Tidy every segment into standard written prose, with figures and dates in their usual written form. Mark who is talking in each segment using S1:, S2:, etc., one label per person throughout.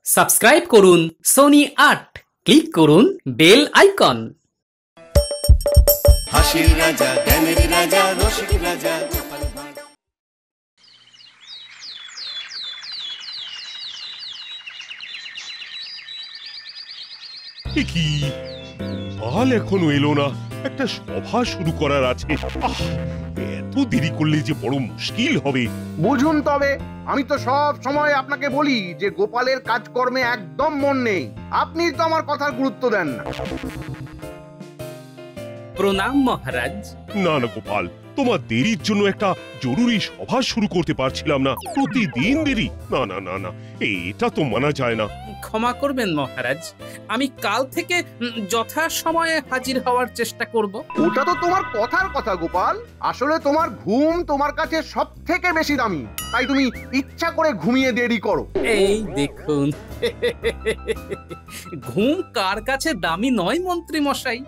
S1: Subscribe করুন Sony ৮, click করুন bell icon.
S2: হাসির রাজা, জ্ঞানের রাজা, রসিক রাজা।
S3: কি গোপাল এখনো এলো না? একটা সভা শুরু করার আছে। এত দেরি করলে যে বড় মুশকিল হবে।
S4: বুঝুন তবে, আমি তো সব সময় আপনাকে বলি যে গোপালের কাজকর্মে একদম মন নেই। আপনি তো আমার কথার গুরুত্ব দেন না।
S1: প্রণাম মহারাজ।
S3: না না গোপাল, তোমার দেরির জন্য একটা জরুরি সভা শুরু করতে পারছিলাম না। প্রতিদিন দেরি, না না না না, এটা তো মানা যায় না।
S1: ক্ষমা করবেন মহারাজ, আমি কাল থেকে যথা সময়ে হাজির হওয়ার চেষ্টা করব।
S4: ওটা তো তোমার কথার কথা গোপাল, আসলে তোমার ঘুম তোমার কাছে সব থেকে বেশি দামি, তাই তুমি ইচ্ছা করে ঘুমিয়ে দেরি করো।
S1: এই দেখুন, ঘুম কার কাছে দামি নয় মন্ত্রী মশাই।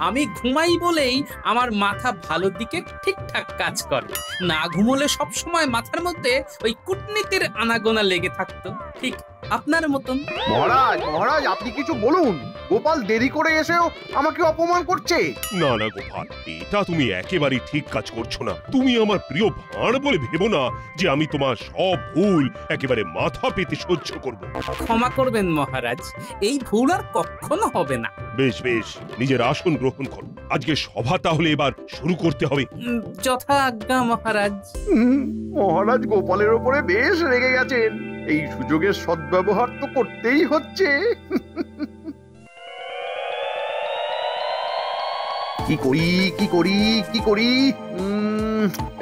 S1: আমি ঘুমাই বলেই আমার মাথা ভালো দিকে ঠিকঠাক কাজ করে। না ঘুমোলে সব সময় মাথার মধ্যে ওই কূটনীতির আনাগোনা লেগে থাকতো, ঠিক আপনার মতন।
S4: মহারাজ মহারাজ, আপনি কিছু বলুন। গোপাল দেরি করে এসেও আমাকে অপমান করছে।
S3: না না গোপাল, এটা তুমি একেবারে ঠিক কাজ করছো না। তুমি আমার প্রিয় ভাঁড় বলে ভেবো না যে আমি তোমার সব ভুল একেবারে মাথা পেতে সহ্য করব।
S1: ক্ষমা করবেন মহারাজ, এই ভুল আর কখনো হবে না।
S3: বেশ বেশ, নিজের আসন গ্রহণ করো। আজকে সভা তাহলে এবার শুরু করতে হবে।
S1: যথা আজ্ঞা মহারাজ।
S4: মহারাজ গোপালের ওপরে বেশ রেগে গেছেন। এই সুযোগের সদ্ব্যবহার তো করতেই হচ্ছে। কি করি কি করি কি করি,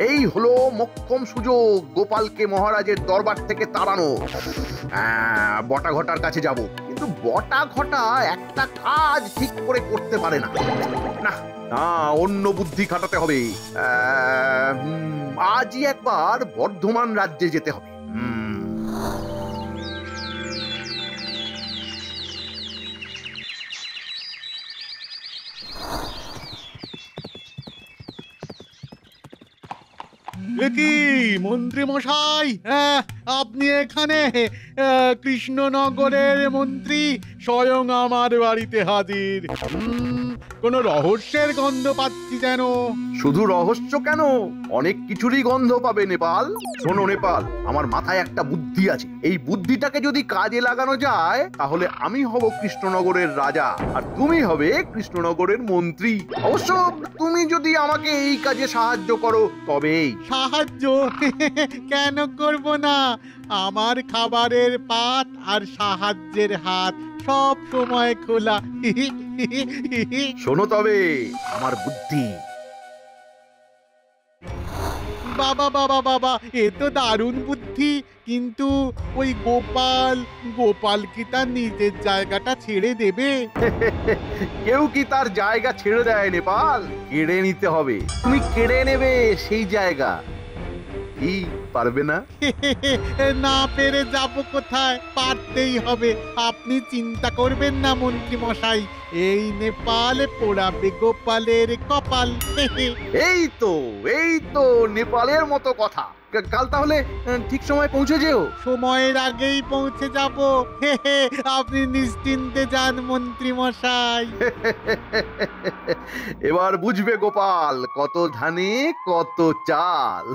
S4: এই হলো মোক্ষম সুযোগ গোপালকে মহারাজের দরবার থেকে তাড়ানো। বটা ঘটার কাছে যাব, কিন্তু বটা ঘটা একটা কাজ ঠিক করে করতে পারে না। না না, অন্য বুদ্ধি খাটাতে হবে। আজই একবার বর্ধমান রাজ্যে যেতে হবে।
S5: কি মন্ত্রী মশাই, আপনি এখানে? কৃষ্ণনগরের মন্ত্রী স্বয়ং আমার বাড়িতে হাজির। কোনো রহস্যের গন্ধ পাচ্ছি যেন।
S4: শুধু রহস্য কেন, অনেক কিছুরই গন্ধ পাবে নেপাল। শোনো নেপাল, আমার মাথায় একটা বুদ্ধি আছে। এই বুদ্ধিটাকে যদি কাজে লাগানো যায় তাহলে আমি হব কৃষ্ণনগরের রাজা আর তুমি হবে কৃষ্ণনগরের মন্ত্রী। অবশ্য তুমি যদি আমাকে এই কাজে সাহায্য করো তবেই।
S5: সাহায্য কেন করব না? আমার খাবারের পাত আর সাহায্যের হাত সব সময় খোলা।
S4: শোনো তবে আমার বুদ্ধি।
S5: বাবা বাবা বাবা, এ তো দারুণ বুদ্ধি। কিন্তু ওই গোপাল কি তার নিজের জায়গাটা ছেড়ে দেবে?
S4: কেউ কি তার জায়গা ছেড়ে দেয় নেপাল? কেড়ে নিতে হবে। তুমি কেড়ে নেবে সেই জায়গা, কি পারবে না?
S5: না পেরে যাব কোথায়? পারতেই হবে। আপনি চিন্তা করবেন না মন্ত্রী মশাই, এই নেপাল পোড়াবে গোপালের কপাল।
S4: এই তো নেপালের মতো কথা। কাল তাহলে ঠিক সময় পৌঁছে যেও।
S5: সময়ের আগেই পৌঁছে যাব। আপনি নিশ্চিন্তে যান মন্ত্রী মশাই।
S4: এবার বুঝবে গোপাল, কত ধানে কত চাল।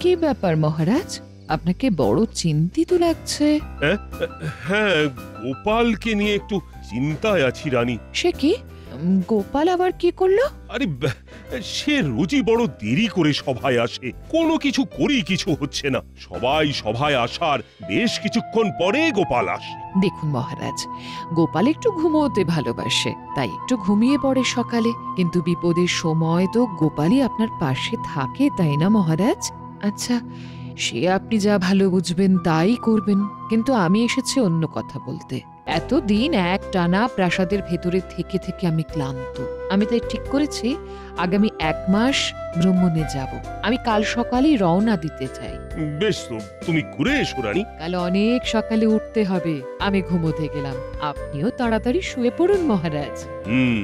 S6: কি ব্যাপার মহারাজ, আপনাকে বড় চিন্তিত লাগছে?
S3: হ্যাঁ, গোপালকে নিয়ে একটু চিন্তায় আছি রানী।
S6: সে কি? গোপাল আবার কি করলো?
S3: আরে সে রোজই বড় দেরি করে সভায় আসে, কোনো কিছু করেই কিছু হচ্ছে না। সবাই সভায় আসার বেশ কিছুক্ষণ পরে গোপাল আসে।
S6: দেখুন মহারাজ, গোপাল একটু ঘুমোতে ভালোবাসে, তাই একটু ঘুমিয়ে পড়ে সকালে। কিন্তু বিপদের সময় তো গোপালই আপনার পাশে থাকে, তাই না মহারাজ? আচ্ছা, সে আপনি যা ভালো বুঝবেন তাই করবেন, কিন্তু আমি এসেছি অন্য কথা বলতে। এতদিন এক টানা প্রাসাদের ভেতরে থেকে থেকে আমি ক্লান্ত। আমি তাই ঠিক করেছি আগামী 1 মাস ভ্রমণে যাব। আমি কাল সকালেই রওনা দিতে চাই।
S3: বেশ, তো তুমি ঘুরে এসো রানী।
S6: কাল অনেক সকালে উঠতে হবে। আমি ঘুমোতে গেলাম, আপনিও তাড়াতাড়ি শুয়ে পড়ুন মহারাজ।
S3: হুম।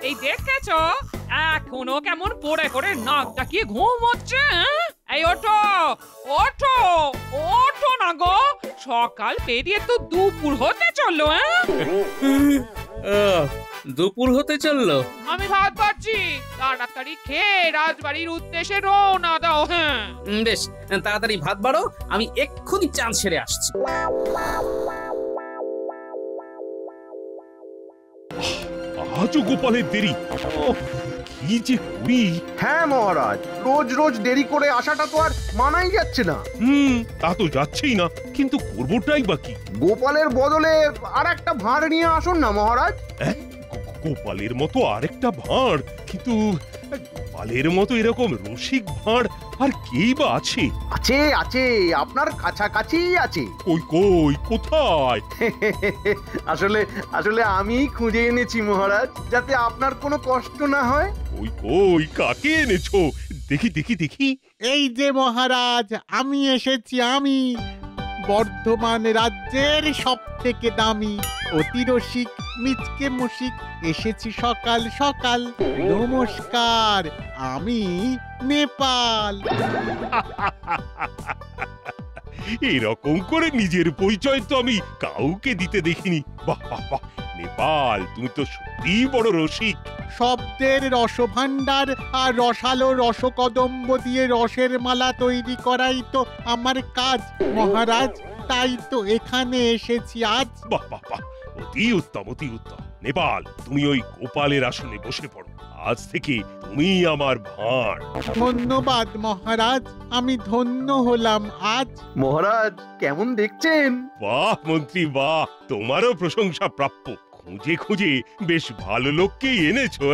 S7: এই দেখেছো এখনো কেমন পড়ে পড়ে নাক ডাকিয়ে ঘুম হচ্ছে? এই ওঠো ওঠো ওঠো না গো, সকাল পেরিয়ে তো দুপুর হতে চললো।
S1: দুপুর হতে চললো?
S7: আমি ভাত পাচ্ছি, তাড়াতাড়ি খেয়ে রাজবাড়ির উদ্দেশ্যে রওনা দাও। হ্যাঁ
S1: বেশ, তাড়াতাড়ি ভাত বাড়ো, আমি এক্ষুনি চাঁদ সেরে আসছি।
S3: আজও গোপালের দেরি। ওহ, কি যে করি।
S4: হ্যাঁ মহারাজ, রোজ রোজ দেরি করে আসাটা তো আর মানাই যাচ্ছে না।
S3: তা তো যাচ্ছেই না, কিন্তু করবোটাই বা কি?
S4: গোপালের বদলে আর একটা ভাঁড় নিয়ে আসুন না মহারাজ।
S3: গোপালের মতো আরেকটা ভাঁড়? কিন্তু গোপালের মতো এরকম রসিক ভাঁড় আর কেই বা আছে?
S4: আছে আছে, আপনার কাছাকাছি আছে।
S3: কই কই, কোথায়?
S4: আসলে আসলে আমি খুঁজে এনেছি মহারাজ, যাতে আপনার কোনো কষ্ট না হয়।
S3: কই কই, কাকে এনেছো? দেখি দেখি দেখি।
S5: এই যে মহারাজ, আমি এসেছি। আমি বর্ধমান রাজ্যের সব থেকে দামি অতি রসিক মিচকে মুশিক এসেছি সকাল সকাল। নমস্কার, আমি নেপাল।
S3: এরকম করে নিজের পরিচয় তো আমি কাউকে দিতে দেখিনি। বাহ বাহ বাহ, নেপাল, তুমি তো সত্যি বড় রসিক।
S5: শব্দের রসভাণ্ডার আর রসালো রসকদম্ব দিয়ে রসের মালা তৈরি করাই তো আমার কাজ মহারাজ। তাই তো এখানে এসেছি আজ।
S3: বাহ বাহ বাহ, অতি উত্তম অতি উত্তম। নেপাল, তুমি ওই গোপালের আসনে বসে পড়ো। আজ থেকে তুমি আমার ভাঁড়।
S5: ধন্যবাদ মহারাজ, আমি ধন্য হলাম আজ।
S4: মহারাজ কেমন দেখছেন?
S3: বাহ মন্ত্রী বাহ, তোমারও প্রশংসা প্রাপ্য। খুঁজে খুঁজে বেশ ভালো লোককেই এনেছো।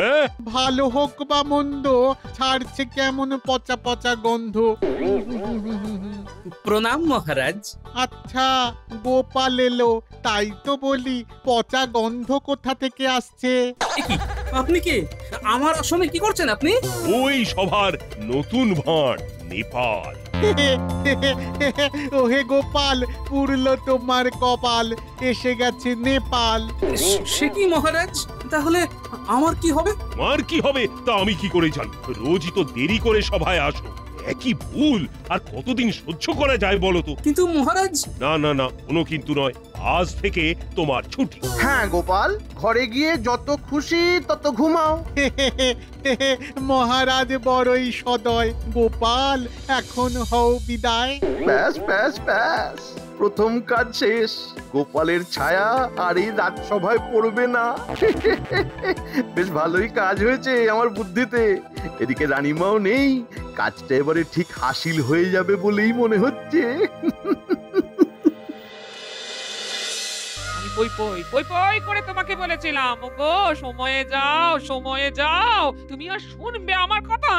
S5: ভালো হোক বা মন্দ, ছাড়ছে কেমন পচা পচা গন্ধ।
S1: প্রণাম মহারাজ।
S5: আচ্ছা, গোপাল এলো, তাই তো বলি পচা গন্ধ কোথা থেকে আসছে?
S1: আপনি কি আমার আসনে কি করছেন আপনি?
S3: ওই সভার নতুন ভাঁড় নেপাল।
S5: ওহে গোপাল, পুরলো তোমার কপাল, এসে গেছে নেপাল।
S1: সে কি মহারাজ, তাহলে আমার কি হবে?
S3: আর কি হবে তা আমি কি করে জানি? রোজই তো দেরি করে সভায় আসো। একই ভুল আর কতদিন সহ্য করা যায় বলো তো?
S1: কিন্তু মহারাজ।
S3: না না না, কোনো কিন্তু নয়। আজ থেকে তোমার ছুটি।
S4: হ্যাঁ গোপাল, ঘরে গিয়ে যত খুশি তত ঘুমাও।
S5: মহারাজ বড়ই সদয়। গোপাল, এখন হও বিদায়।
S4: ব্যাস ব্যাস ব্যাস, প্রথম কাজ শেষ। গোপালের ছায়া আর এই রাজসভায় পড়বে না। বেশ ভালোই কাজ হয়েছে আমার বুদ্ধিতে। এদিকে রানীমাও নেই, কাজটা এবারে ঠিক হাসিল হয়ে যাবে বলেই মনে হচ্ছে।
S7: পই পই পই পই করে তোমাকে বলেছিলাম, ওগো সময়ে যাও সময়ে যাও। তুমি আর শুনবে আমার কথা?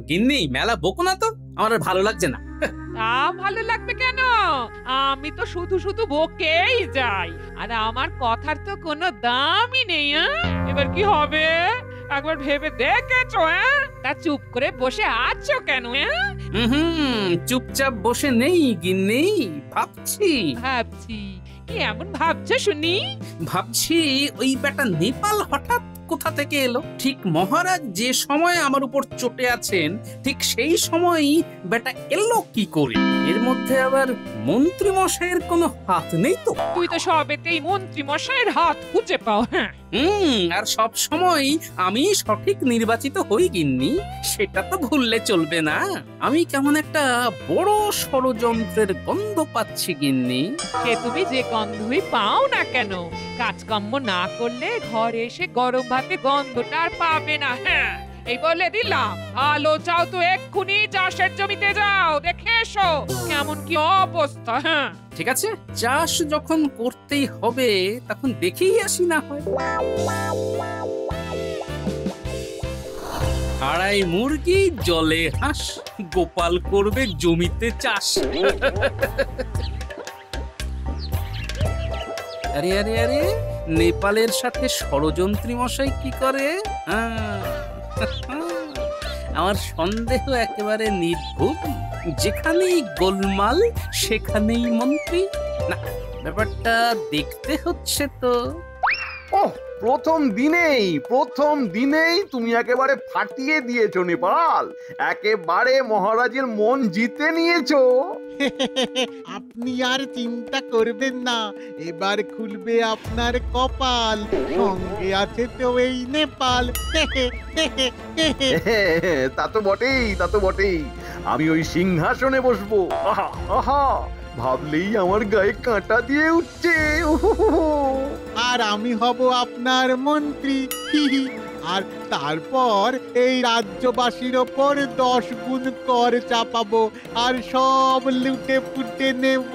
S1: গিন্নি, মেলা বকো না তো, আমার আর ভালো লাগছে না।
S7: তা ভালো লাগবে কেন? আমি তো শুধু শুধু বকেই যাই, আর আমার কথার তো কোনো দামই নেই। এবার কি হবে একবার ভেবে দেখেছো? তা চুপ করে বসে আছো কেন?
S1: চুপচাপ বসে নেই গিন্নি, ভাবছি।
S7: ভাবছি? কি এমন ভাবছো শুনি?
S1: ভাবছি ওই বেটা নেপাল হঠাৎ কোথা থেকে এলো। ঠিক মহারাজ যে সময় আমার উপর চটে আছেন, ঠিক সেই সময়ই বেটা এলো কি করে? এর মধ্যে আবার মন্ত্রী মশাইয়ের কোনো হাত নেই তো?
S7: তুই তো সবেতেই মন্ত্রী মশাইয়ের হাত খুঁজে পাও।
S1: আর সব সময় আমি সঠিক নির্বাচিত হই গিন্নি, সেটা তো ভুললে চলবে না। আমি কেমন একটা বড় ষড়যন্ত্রের গন্ধ পাচ্ছি গিন্নি।
S7: সে তুমি যে গন্ধই পাও না কেন, কাজকর্ম না করলে ঘরে এসে গরম ভাতে গন্ধটা আর পাবে না। এই বলে দিলাম, ভালো চাও তো এক্ষুনি চাষের জমিতে যাও, দেখে এসো কেমন কি অবস্থা।
S1: ঠিক আছে, চাষ যখন করতেই হবে তখন দেখেই আসি না হয়। আড়াই মুরগি জলে হাঁস, গোপাল করবে জমিতে চাষ। আরে আরে আরে, নেপালের সাথে ষড়যন্ত্রী মশাই কি করে? আমার সন্দেহ একেবারে নির্ভুল। যেখানেই গোলমাল সেখানেই মন্ত্রী। না, ব্যাপারটা দেখতে হচ্ছে তো।
S4: ওহ, প্রথম দিনেই তুমি একেবারে ফাটিয়ে দিয়েছো নেপাল। একেবারে মহারাজের মন জিতে নিয়েছো।
S5: আপনি আর চিন্তা করবেন না, এবার খুলবে আপনার কপাল। সঙ্গে আছে তো এই নেপাল।
S4: তা তো বটেই। আমি ওই সিংহাসনে বসবো। আহা আহা, ভাবলেই আমার গায়ে কাঁটা দিয়ে উঠছে।
S5: আর আমি হব আপনার মন্ত্রী। আর তারপর এই রাজ্যবাসীর ওপর 10 গুণ কর চাপাবো, আর সব লুটে পুটে নেব।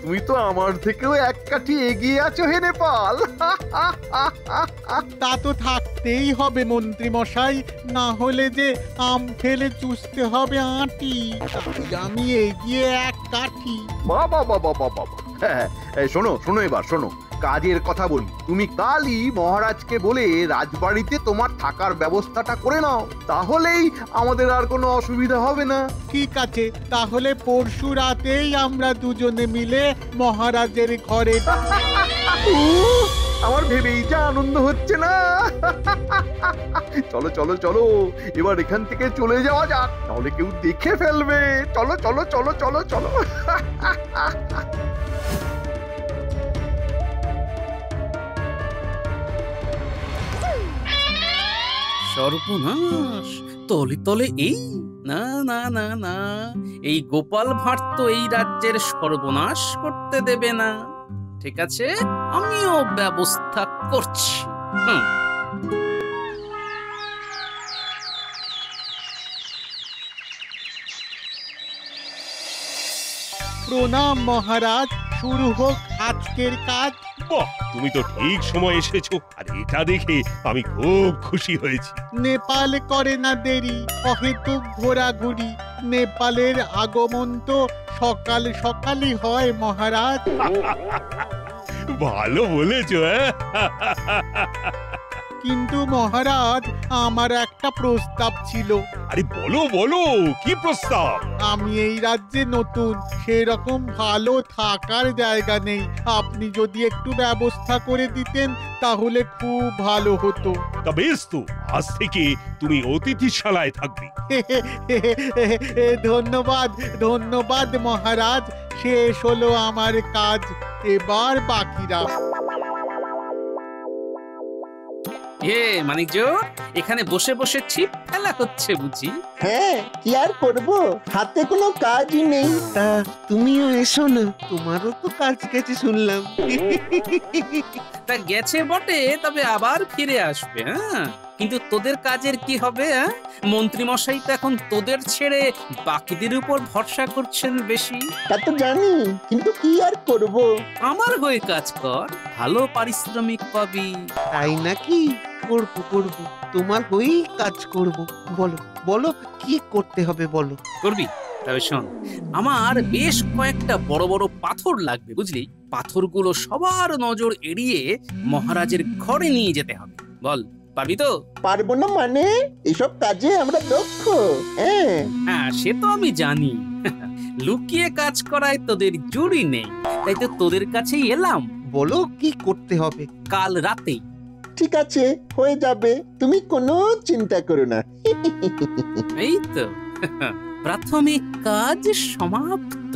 S4: তুমি তো আমার থেকেও এক কাঠি এগিয়ে আছো হে নেপাল।
S5: তা তো থাকতেই হবে মন্ত্রী মশাই, না হলে যে আম ফেলে চুষতে হবে আঁটি। তাই আমি এগিয়ে এক কাঠি।
S4: বাবা বাবা বাবা, হ্যাঁ, শোনো এবার শোনো, কাজের কথা বলি। তুমি কালই মহারাজকে বলে রাজবাড়িতে তোমার থাকার ব্যবস্থাটা করে নাও, তাহলেই আমাদের আর কোনো অসুবিধা হবে না।
S5: ঠিক আছে, তাহলে পরশু রাতেই আমরা দুজনে মিলে মহারাজের ঘরে।
S4: আমার ভেবেই যা আনন্দ হচ্ছে না। চলো চলো চলো, এবার এখান থেকে চলে যাওয়া যাক, তাহলে কেউ দেখে ফেলবে। চলো চলো চলো চলো চলো।
S1: সর্বনাশ, তলে তলে এই না না না না, এই গোপাল ভাঁড় তো এই রাজ্যের সর্বনাশ করতে দেবে না। ঠিক আছে, আমিও ব্যবস্থা করছি।
S5: প্রণাম মহারাজ, শুরু হোক আজকের কাজ।
S3: বাহ, তুমি তো ঠিক সময় এসেছো। আর এটা দেখে আমি খুব খুশি হয়েছি।
S5: নেপাল করে না দেরি, অহেতুক ঘোরাঘুরি। নেপালের আগমন তো সকাল সকালই হয় মহারাজ।
S3: ভালো বলেছো।
S5: কিন্তু মহারাজ, আমার একটা প্রস্তাব ছিল।
S3: আরে বলো বলো, কি প্রস্তাব?
S5: আমি এই রাজ্যে নতুন, সেরকম ভালো থাকার জায়গা নেই। আপনি যদি একটু ব্যবস্থা করে দিতেন তাহলে খুব ভালো হতো।
S3: তা বেশ তো, আজ থেকে তুমি অতিথিশালায় থাকবে।
S5: ধন্যবাদ ধন্যবাদ মহারাজ, শেষ হলো আমার কাজ। এবার বাকিরা।
S1: মানিকজ, এখানে বসে বসে ছিপ ফেলা হচ্ছে বুঝি?
S8: হ্যাঁ, কি আর করবো, হাতে কোনো কাজই নেই। তা তুমিও এসো না, তোমারও তো কাজ গেছে শুনলাম।
S1: তা গেছে বটে, তবে আবার ফিরে আসবে। হ্যাঁ, কিন্তু তোদের কাজের কি হবে? মন্ত্রী মশাই তো এখন তোদের ছেড়ে বাকিদের উপর ভরসা করছেন বেশি।
S8: তা তো জানি, কিন্তু কি আর করব।
S1: আমার হয়ে কাজ কর, ভালো পারিশ্রমিক পাবি।
S8: তাই নাকি? করবো করবো, তোমার হয়েই কাজ করব। বলো বলো, কি করতে হবে বলো।
S1: করবি? তবে শোন, আমার বেশ কয়েকটা বড় বড় পাথর লাগবে বুঝলি। পাথরগুলো সবার নজর এড়িয়ে মহারাজের ঘরে নিয়ে যেতে হবে। বল, পারবি তো?
S8: পারবো না মানে? এসব কাজে আমরা দক্ষ।
S1: হ্যাঁ, সে তো আমি জানি। লুকিয়ে কাজ করায় তোদের জুড়ি নেই, তাই তো তোদের কাছেই এলাম।
S8: বলো কি করতে হবে।
S1: কাল রাতেই।
S8: ঠিক আছে, হয়ে যাবে, তুমি কোনো চিন্তা করো না।
S1: এই তো, প্রাথমিক কাজ সমাপ্ত।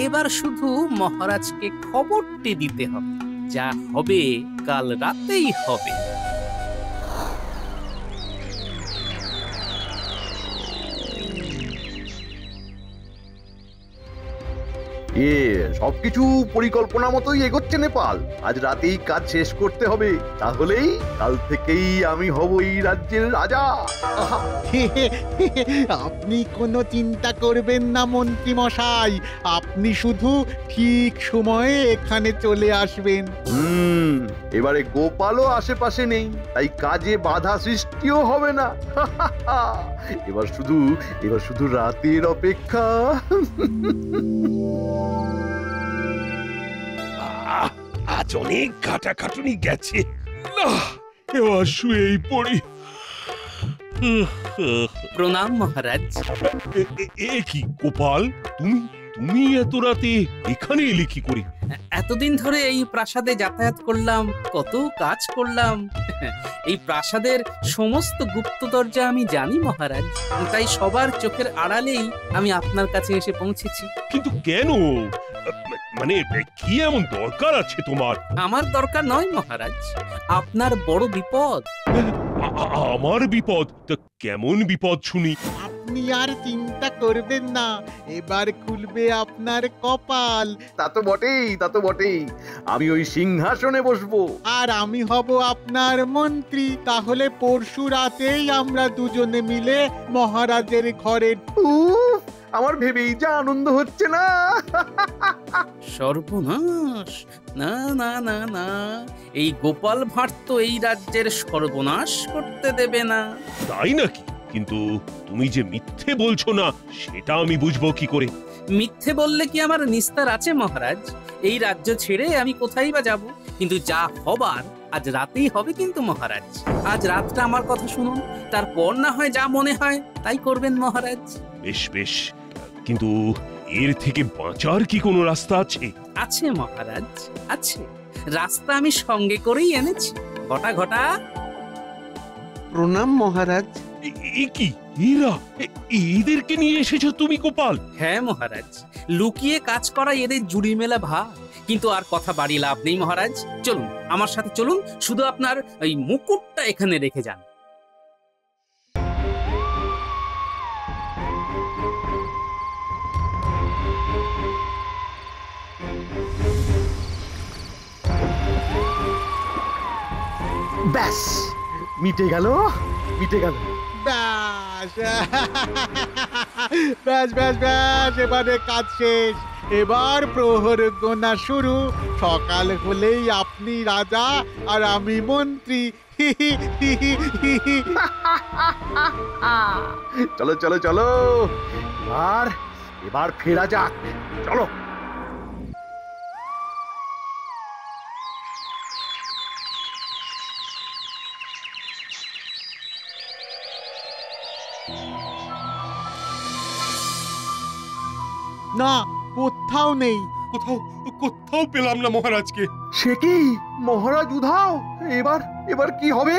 S1: এবার শুধু মহারাজকে খবরটি দিতে হবে। যা হবে কাল রাতেই হবে।
S4: সবকিছু পরিকল্পনা মতোই এগোচ্ছে নেপাল। আজ রাতেই কাজ শেষ করতে হবে, তাহলেই কাল থেকেই আমি হব এই রাজ্যের রাজা। আহা!
S5: আপনি কোনো চিন্তা করবেন না মন্ত্রী মশাই, আপনি শুধু ঠিক সময়ে এখানে চলে আসবেন।
S4: এবারে গোপালও আশেপাশে নেই, তাই কাজে বাধা সৃষ্টিও হবে না। এবার শুধু রাতের অপেক্ষা।
S3: আজ অনেক খাটাখাটুনি গেছে, এবার শুয়েই পড়ি।
S1: প্রণাম মহারাজ।
S3: এ কি গোপাল, তুমি এত রাতে এখানে এলে কি করে?
S1: এতদিন ধরে এই প্রাসাদে যাতায়াত করলাম, কত কাজ করলাম। এই প্রাসাদের সমস্ত গুপ্ত দরজা আমি জানি মহারাজ, তাই সবার চোখের আড়ালেই আমি আপনার কাছে এসে পৌঁছেছি।
S3: কিন্তু কেন, মানে কি এমন দরকার আছে তোমার?
S1: আমার দরকার নয় মহারাজ, আপনার বড় বিপদ।
S3: আমার বিপদ? তা কেমন বিপদ শুনি?
S5: আপনি আর চিন্তা করবেন না, এবার খুলবে আপনার কপাল।
S4: তা তো বটেই। আমি ওই সিংহাসনে বসবো,
S5: আর আমি হব আপনার মন্ত্রী। তাহলে পরশু রাতেই আমরা দুজনে মিলে মহারাজের ঘরে।
S4: উফ, আমার ভেবেই যা আনন্দ হচ্ছে না।
S1: সর্বনাশ! না না না না, এই গোপাল ভাঁড় তো এই রাজ্যের সর্বনাশ করতে দেবে না।
S3: তাই নাকি? কিন্তু তুমি যে মিথ্যে বলছো না, সেটা আমি বুঝবো কি করে?
S1: মিথ্যে বললে কি আমার নিস্তার আছে মহারাজ? এই রাজ্য ছেড়ে আমি কোথায় বা যাব? কিন্তু যা হবার আজ রাতেই হবে কিন্তু মহারাজ। আজ রাতটা আমার কথা শুনুন, তারপর না হয় যা মনে হয় তাই করবেন মহারাজ।
S3: বেশ বেশ, কিন্তু এর থেকে বাঁচার কি কোনো রাস্তা আছে?
S1: আছে মহারাজ, আছে। রাস্তা আমি সঙ্গে করেই এনেছি। ঘটা
S8: প্রণাম মহারাজ।
S3: এ কি এরা? এদেরকে নিয়ে এসেছো তুমি গোপাল?
S1: হ্যাঁ মহারাজ, লুকিয়ে কাজ করা এদের জুড়ি মেলা ভাগ। কিন্তু আর কথা বাড়ি লাভ নেই মহারাজ, চলুন আমার সাথে চলুন। শুধু আপনার ওই মুকুটটা এখানে রেখে যান।
S4: ব্যাস, মিটে গেল।
S5: ব্যাস ব্যাস ব্যাস ব্যাস, এবারে কাজ শেষ। এবার প্রহর গোনা শুরু। সকাল হলেই আপনি রাজা আর আমি মন্ত্রী।
S4: চলো, এবার ফেরা যাক, চলো।
S5: না, কোথাও নেই।
S3: কোথাও পেলাম না মহারাজকে।
S4: সে কি, মহারাজ উধাও? এবার কি হবে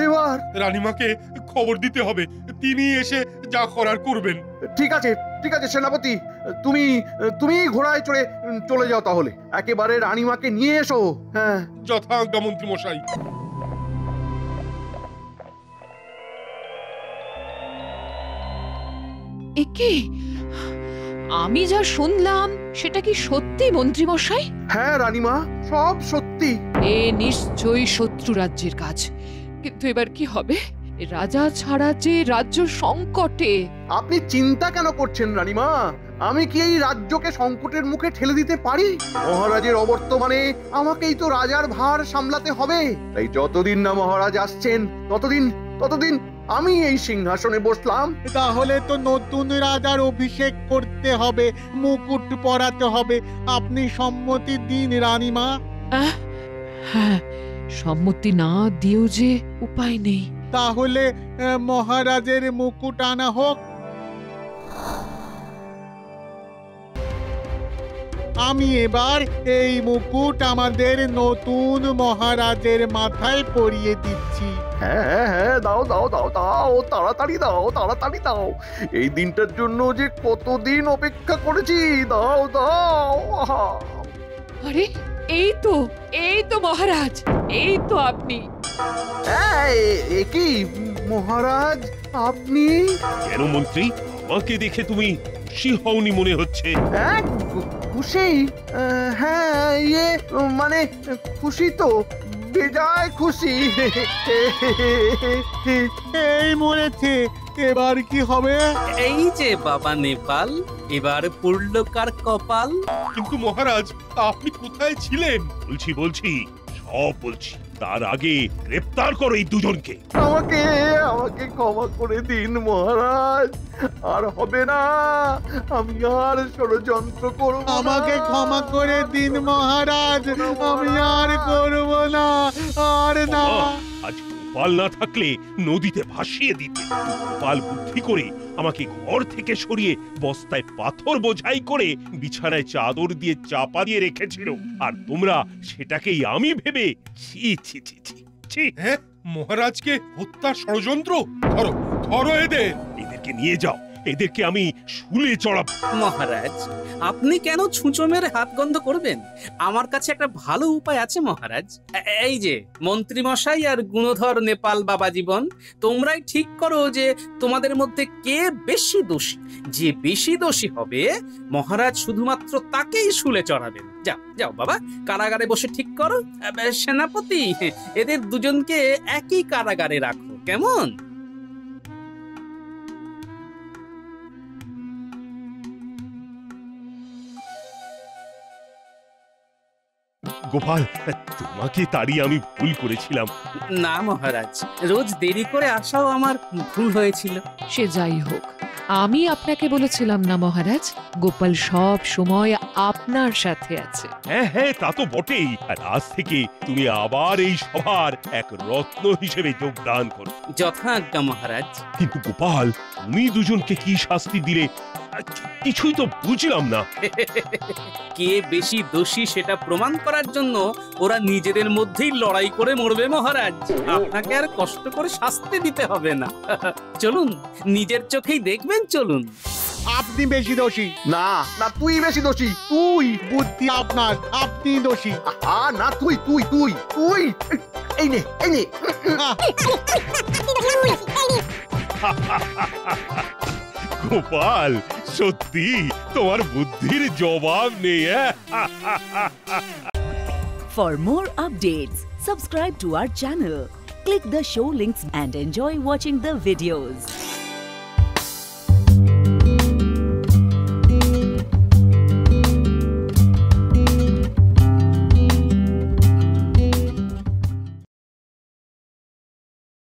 S4: এবার?
S3: রানীমাকে খবর দিতে হবে, তিনি এসে যা করার করবেন।
S4: ঠিক আছে সেনাপতি, তুমি ঘোড়ায় চড়ে চলে যাও তাহলে। একেবারে রানীমাকে নিয়ে এসো। হ্যাঁ,
S3: যথাজ্ঞা মন্ত্রী মশাই।
S6: একে আমি যা শুনলাম সেটা কি সত্যি মন্ত্রী মশাই?
S4: হ্যাঁ রানীমা, সব সত্যি।
S6: এ নিশ্চয়ই শত্রু রাজ্যের কাজ। কিন্তু এবার কি হবে? রাজা ছাড়া যে রাজ্য সংকটে।
S4: আপনি চিন্তা কেন করছেন রানীমা? আমি কি এই রাজ্যকে সংকটের মুখে ঠেলে দিতে পারি? মহারাজের অবর্তমানে আমাকেই তো রাজার ভার সামলাতে হবে। তাই যতদিন না মহারাজ আসছেন ততদিন আমি এই সিংহাসনে বসলাম।
S5: তাহলে তো নতুন রাজার অভিষেক করতে হবে, মুকুট পরাতে হবে। আপনি সম্মতি দিন রানীমা।
S6: হ্যাঁ, সম্মতি না দিয়েও যে উপায় নেই।
S5: তাহলে মহারাজের মুকুট আনা হোক। আমি এবার এই মুকুট আমাদের নতুন মহারাজের মাথায় পরিয়ে দিচ্ছি।
S4: হ্যাঁ, দাও, তাড়াতাড়ি দাও। এই দিনটার জন্য যে কতদিন অপেক্ষা করেছি। দাও।
S6: আরে এই তো মহারাজ, এই তো আপনি।
S4: এ কি মহারাজ, আপনি?
S3: কেন মন্ত্রী, আমাকে দেখে তুমি খুশি হওনি মনে হচ্ছে।
S4: হ্যাঁ খুশি? হ্যাঁ মানে খুশি তো, বেজায় খুশি।
S5: এই মরেছে, এবার কি হবে?
S1: এই যে বাবা নেপাল, এবার পড়ল কার কপাল?
S3: কিন্তু মহারাজ, আপনি কোথায় ছিলেন? বলছি সব বলছি। তার আগে গ্রেপ্তার করো এই দুজনকে।
S4: আমাকে আমাকে ক্ষমা করে দিন মহারাজ, আর হবে না, আমি আর ষড়যন্ত্র করব না।
S5: আমাকে ক্ষমা করে দিন মহারাজ, আমি আর করব না, আর না।
S3: আজ গোপাল না থাকলে নদীতে ভাসিয়ে দিতে। গোপাল বুদ্ধি করে আমাকে ঘর থেকে সরিয়ে বস্তায় পাথর বোঝাই করে বিছানায় চাদর দিয়ে চাপা দিয়ে রেখেছিল, আর তোমরা সেটাকেই আমি ভেবে ছি ছি ছি ছি ছি।
S9: হ্যাঁ, মহারাজকে হত্যার ষড়যন্ত্র। ধরো ধরো
S3: এদেরকে নিয়ে যাও, এদেরকে আমি শুলে চড়াবো।
S1: মহারাজ, আপনি কেন ছুঁচো মেরে হাত গন্ধ করবেন? আমার কাছে একটা ভালো উপায় আছে মহারাজ। এই যে মন্ত্রী মশাই আর গুণধর নেপাল বাবা জীবন, তোমরাই ঠিক করো যে তোমাদের মধ্যে কে বেশি দোষী। যে বেশি দোষী হবে মহারাজ শুধুমাত্র তাকেই শুলে চড়াবেন। যাও যাও বাবা, কারাগারে বসে ঠিক করো। সেনাপতি, এদের দুজনকে একই কারাগারে রাখো, কেমন?
S3: গোপাল, তোমাকে তাড়িয়ে আমি ভুল করেছিলাম।
S1: না মহারাজ, রোজ দেরি করে আসাও আমার ভুল হয়েছিল।
S6: সে যাই হোক, আমি আপনাকে বলেছিলাম না মহারাজ, গোপাল সব সময় আপনার সাথে আছে।
S3: হ্যাঁ, তা তো বটেই। আর আজ থেকে তুমি আবার এই সভার এক রত্ন হিসেবে যোগদান করো।
S1: যথাজ্ঞা মহারাজ।
S3: কিন্তু গোপাল, তুমি দুজনকে কি শাস্তি দিলে কিছুই তো বুঝলাম না।
S1: কে বেশি দোষী সেটা প্রমাণ করার জন্য ওরা নিজেদের মধ্যেই লড়াই করে মরবে মহারাজ। আপনাকে আর কষ্ট করে শাস্তি দিতে হবে না। চলুন, নিজের চোখেই দেখবেন, চলুন।
S5: আপনি বেশি দোষী।
S4: না না, তুই বেশি দোষী, তুই।
S5: বুদ্ধি আপনার, আপনি দোষী।
S4: না, তুই তুই তুই তুই এই নে এই নে।
S3: গোপাল, সত্যি তোমার বুদ্ধির জবাব নেই।
S10: For more updates, subscribe to our channel, click the show links and enjoy watching the videos.